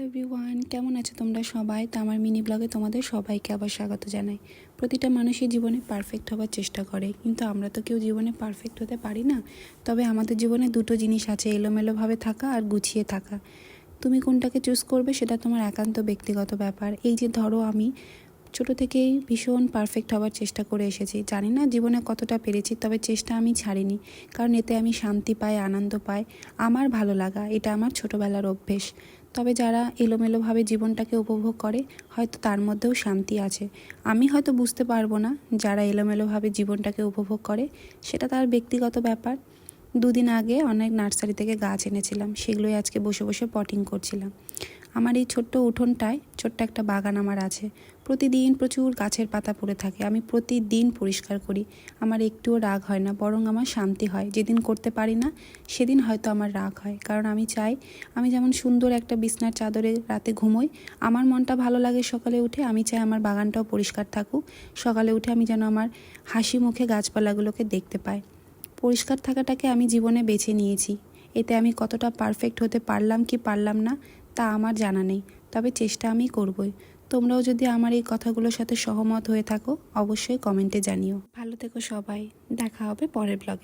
Everyone, কেমন আছো তোমরা সবাই? তো আমার মিনি ব্লগে তোমাদের সবাইকে আবার স্বাগত জানাই। প্রতিটা মানুষই জীবনে পারফেক্ট হওয়ার চেষ্টা করে, কিন্তু আমরা তো কেউ জীবনে পারফেক্ট হতে পারি না। তবে আমাদের জীবনে দুটো জিনিস আছে, এলোমেলোভাবে থাকা আর গুছিয়ে থাকা। তুমি কোনটাকে চুজ করবে সেটা তোমার একান্ত ব্যক্তিগত ব্যাপার। এই যে ধরো, আমি ছোটো থেকেই ভীষণ পারফেক্ট হওয়ার চেষ্টা করে এসেছি। জানি না জীবনে কতটা পেরেছি, তবে চেষ্টা আমি ছাড়িনি, কারণ এতে আমি শান্তি পাই, আনন্দ পাই, আমার ভালো লাগা। এটা আমার ছোটোবেলার অভ্যেস। তবে যারা এলোমেলোভাবে জীবনটাকে উপভোগ করে, হয়তো তার মধ্যেও শান্তি আছে। আমি হয়তো বুঝতে পারবো না, যারা এলোমেলোভাবে জীবনটাকে উপভোগ করে সেটা তার ব্যক্তিগত ব্যাপার। দুদিন আগে অনেক নার্সারি থেকে গাছ এনেছিলাম, সেগুলোই আজকে বসে বসে পটিং করছিলাম। আমার এই ছোট্ট উঠোনটায় ছোট্ট একটা বাগান আমার আছে। প্রতিদিন প্রচুর গাছের পাতা পড়ে থাকে, আমি প্রতিদিন পরিষ্কার করি। আমার একটুও রাগ হয় না, বরং আমার শান্তি হয়। যেদিন করতে পারি না সেদিন হয়তো আমার রাগ হয়, কারণ আমি চাই আমি যেমন সুন্দর একটা বিছনার চাদরে রাতে ঘুমোই, আমার মনটা ভালো লাগে সকালে উঠে, আমি চাই আমার বাগানটাও পরিষ্কার থাকুক। সকালে উঠে আমি যেন আমার হাসি মুখে গাছপালাগুলোকে দেখতে পাই। পরিষ্কার থাকাটাকে আমি জীবনে বেছে নিয়েছি। এতে আমি কতটা পারফেক্ট হতে পারলাম কি পারলাম না তা আমার জানা নেই, তবে চেষ্টা আমি করবই। তোমরাও যদি আমার এই কথাগুলোর সাথে সহমত হয়ে থাকো, অবশ্যই কমেন্টে জানিও। ভালো থেকো সবাই, দেখা হবে পরের ব্লগে।